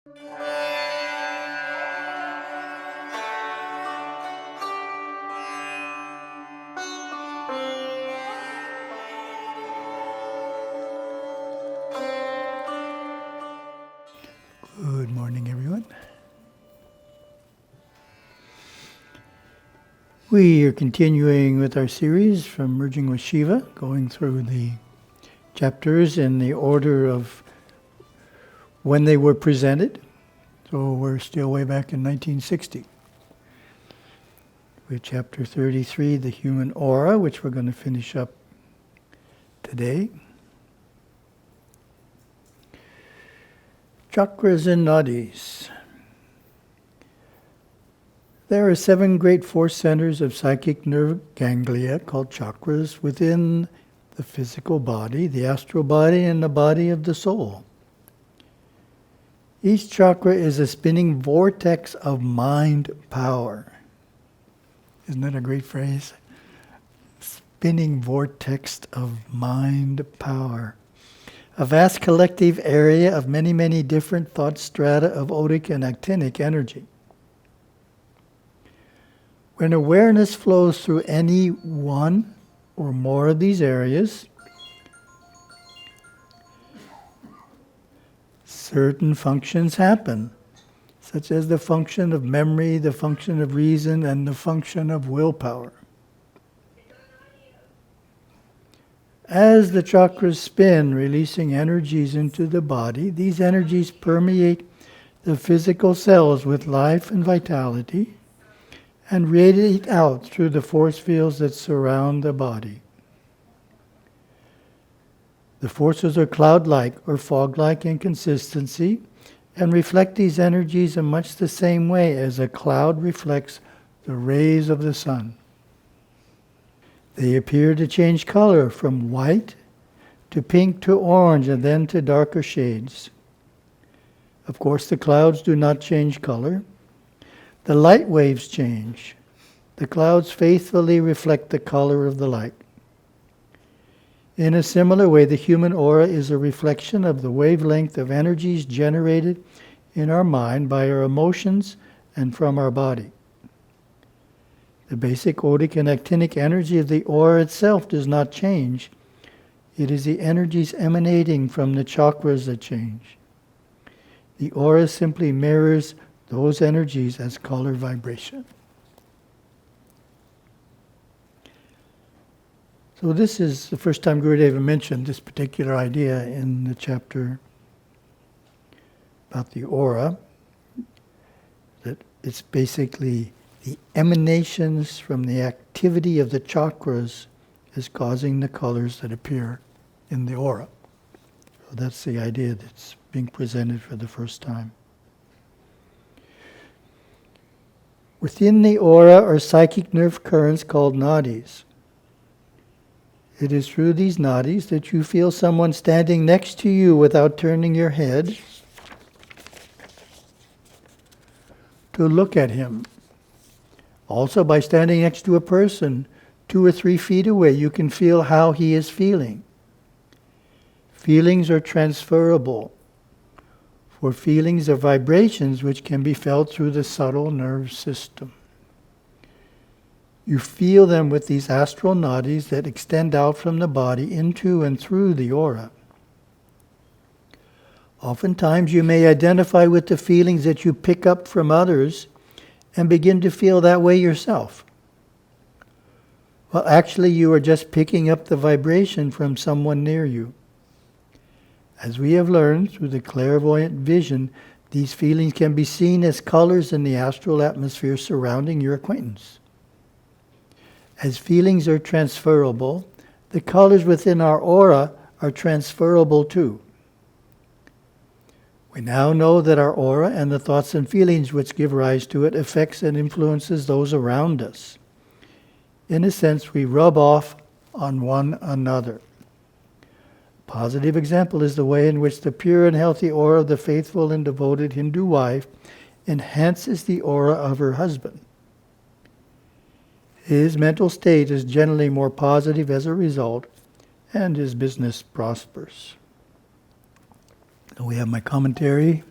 Good morning, everyone. We are continuing with our series from Merging with Siva, going through the chapters in the order of when they were presented. So we're still way back in 1960. With chapter 33, the human aura, which we're going to finish up today. Chakras and Nadis. There are 7 great force centers of psychic nerve ganglia called chakras within the physical body, the astral body, and the body of the soul. Each chakra is a spinning vortex of mind power. Isn't that a great phrase? Spinning vortex of mind power. A vast collective area of many, many different thought strata of odic and actinic energy. When awareness flows through any one or more of these areas, certain functions happen, such as the function of memory, the function of reason, and the function of willpower. As the chakras spin, releasing energies into the body, these energies permeate the physical cells with life and vitality and radiate out through the force fields that surround the body. The forces are cloud-like or fog-like in consistency and reflect these energies in much the same way as a cloud reflects the rays of the sun. They appear to change color from white to pink to orange and then to darker shades. Of course, the clouds do not change color. The light waves change. The clouds faithfully reflect the color of the light. In a similar way, the human aura is a reflection of the wavelength of energies generated in our mind by our emotions and from our body. The basic odic and actinic energy of the aura itself does not change. It is the energies emanating from the chakras that change. The aura simply mirrors those energies as color vibration. So this is the first time Gurudeva mentioned this particular idea in the chapter about the aura, that it's basically the emanations from the activity of the chakras is causing the colors that appear in the aura. So that's the idea that's being presented for the first time. Within the aura are psychic nerve currents called nadis. It is through these nadis that you feel someone standing next to you without turning your head to look at him. Also, by standing next to a person 2 or 3 feet away, you can feel how he is feeling. Feelings are transferable, for feelings are vibrations which can be felt through the subtle nerve system. You feel them with these astral nadis that extend out from the body into and through the aura. Oftentimes you may identify with the feelings that you pick up from others and begin to feel that way yourself. Well, actually you are just picking up the vibration from someone near you. As we have learned through the clairvoyant vision, these feelings can be seen as colors in the astral atmosphere surrounding your acquaintance. As feelings are transferable, the colors within our aura are transferable too. We now know that our aura and the thoughts and feelings which give rise to it affects and influences those around us. In a sense, we rub off on one another. A positive example is the way in which the pure and healthy aura of the faithful and devoted Hindu wife enhances the aura of her husband. His mental state is generally more positive as a result, and his business prospers. So we have my commentary.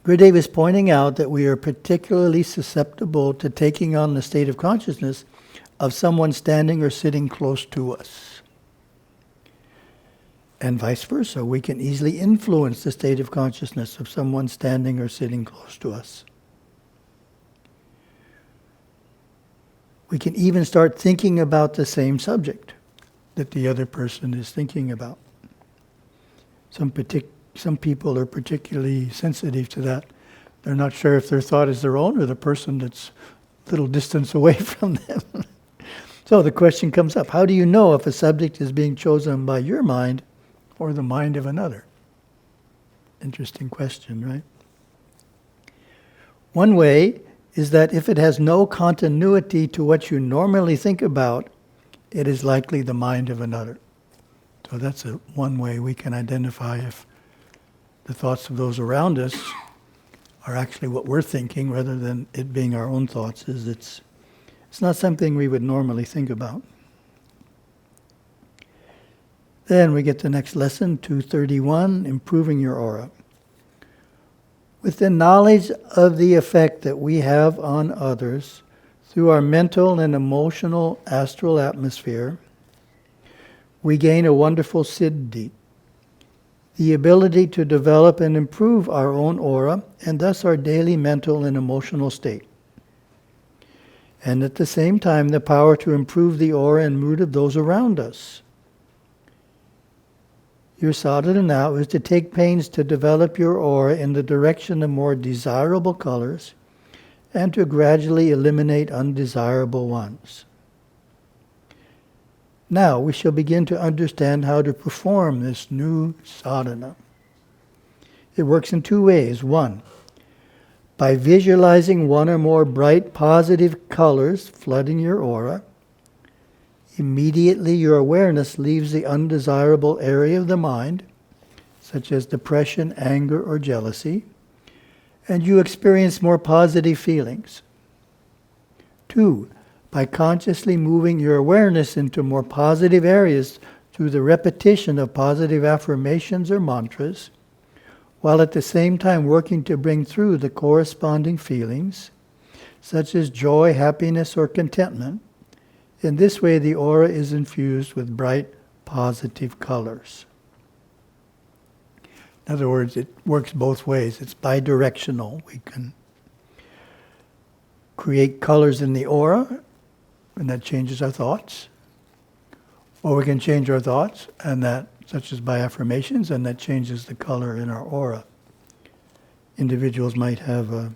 Gurudev is pointing out that we are particularly susceptible to taking on the state of consciousness of someone standing or sitting close to us. And vice versa, we can easily influence the state of consciousness of someone standing or sitting close to us. We can even start thinking about the same subject that the other person is thinking about. Some people are particularly sensitive to that. They're not sure if their thought is their own or the person that's a little distance away from them. So the question comes up, how do you know if a subject is being chosen by your mind or the mind of another? Interesting question, right? One way is that if it has no continuity to what you normally think about, it is likely the mind of another. So that's one way we can identify if the thoughts of those around us are actually what we're thinking rather than it being our own thoughts, is it's not something we would normally think about. Then we get the next lesson, 231, improving your aura. With the knowledge of the effect that we have on others through our mental and emotional astral atmosphere, we gain a wonderful siddhi, the ability to develop and improve our own aura and thus our daily mental and emotional state. And at the same time, the power to improve the aura and mood of those around us. Your sadhana now is to take pains to develop your aura in the direction of more desirable colors and to gradually eliminate undesirable ones. Now we shall begin to understand how to perform this new sadhana. It works in two ways. One, by visualizing one or more bright positive colors flooding your aura, immediately your awareness leaves the undesirable area of the mind, such as depression, anger, or jealousy, and you experience more positive feelings. Two, by consciously moving your awareness into more positive areas through the repetition of positive affirmations or mantras, while at the same time working to bring through the corresponding feelings, such as joy, happiness, or contentment. In this way, the aura is infused with bright, positive colors. In other words, it works both ways. It's bidirectional. We can create colors in the aura, and that changes our thoughts. Or we can change our thoughts, and that, such as by affirmations, and that changes the color in our aura. Individuals might have a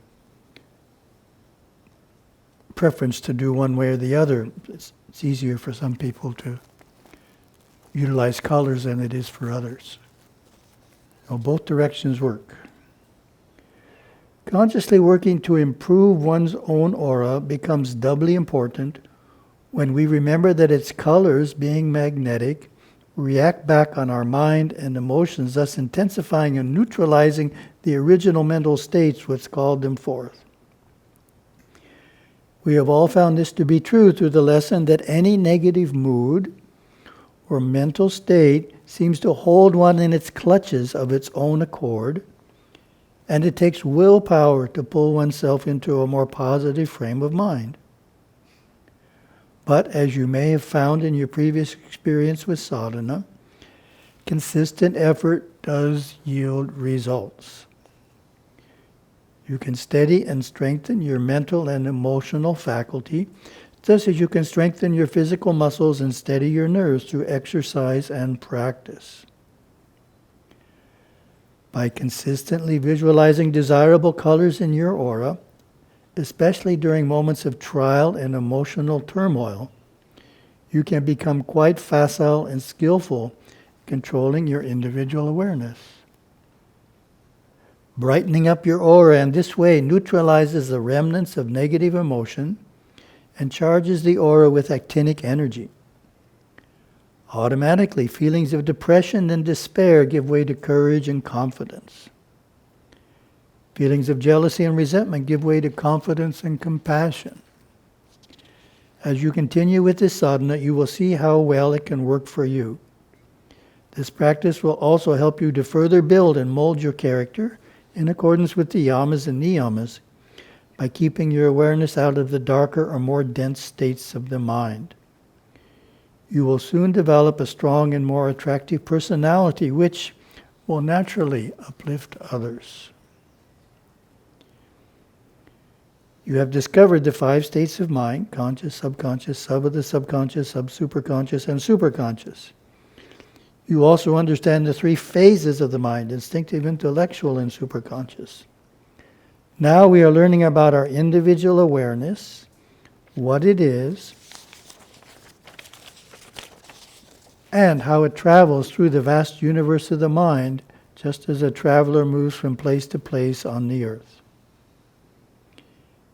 preference to do one way or the other. It's easier for some people to utilize colors than it is for others. So both directions work. Consciously working to improve one's own aura becomes doubly important when we remember that its colors, being magnetic, react back on our mind and emotions, thus intensifying and neutralizing the original mental states which called them forth. We have all found this to be true through the lesson that any negative mood or mental state seems to hold one in its clutches of its own accord, and it takes willpower to pull oneself into a more positive frame of mind. But as you may have found in your previous experience with sadhana, consistent effort does yield results. You can steady and strengthen your mental and emotional faculty, just as you can strengthen your physical muscles and steady your nerves through exercise and practice. By consistently visualizing desirable colors in your aura, especially during moments of trial and emotional turmoil, you can become quite facile and skillful controlling your individual awareness. Brightening up your aura in this way neutralizes the remnants of negative emotion and charges the aura with actinic energy. Automatically, feelings of depression and despair give way to courage and confidence. Feelings of jealousy and resentment give way to confidence and compassion. As you continue with this sadhana, you will see how well it can work for you. This practice will also help you to further build and mold your character in accordance with the yamas and niyamas, by keeping your awareness out of the darker or more dense states of the mind. You will soon develop a strong and more attractive personality which will naturally uplift others. You have discovered the 5 states of mind: conscious, subconscious, sub of the subconscious, sub-superconscious, and superconscious. You also understand the 3 phases of the mind: instinctive, intellectual, and superconscious. Now we are learning about our individual awareness, what it is, and how it travels through the vast universe of the mind, just as a traveler moves from place to place on the earth.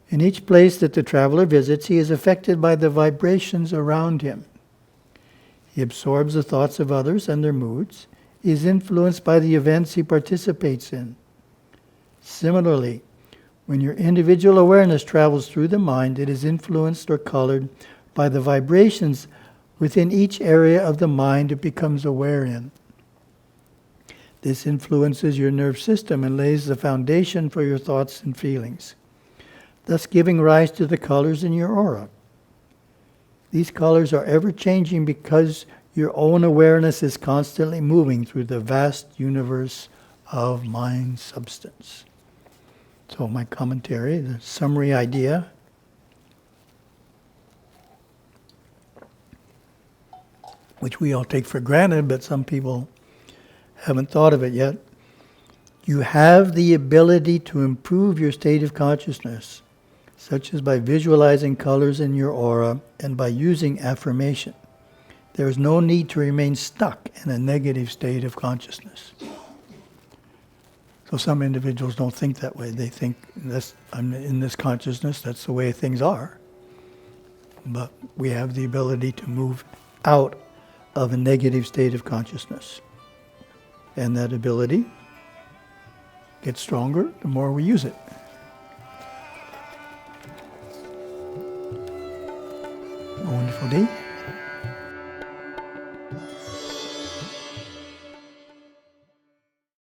In each place that the traveler visits, he is affected by the vibrations around him. He absorbs the thoughts of others and their moods. He is influenced by the events he participates in. Similarly, when your individual awareness travels through the mind, it is influenced or colored by the vibrations within each area of the mind it becomes aware in. This influences your nerve system and lays the foundation for your thoughts and feelings, thus giving rise to the colors in your aura. These colors are ever-changing because your own awareness is constantly moving through the vast universe of mind substance. So my commentary, the summary idea: which we all take for granted, but some people haven't thought of it yet. You have the ability to improve your state of consciousness, such as by visualizing colors in your aura and by using affirmation. There is no need to remain stuck in a negative state of consciousness. So some individuals don't think that way. They think, I'm in this consciousness, that's the way things are. But we have the ability to move out of a negative state of consciousness. And that ability gets stronger the more we use it. A wonderful day.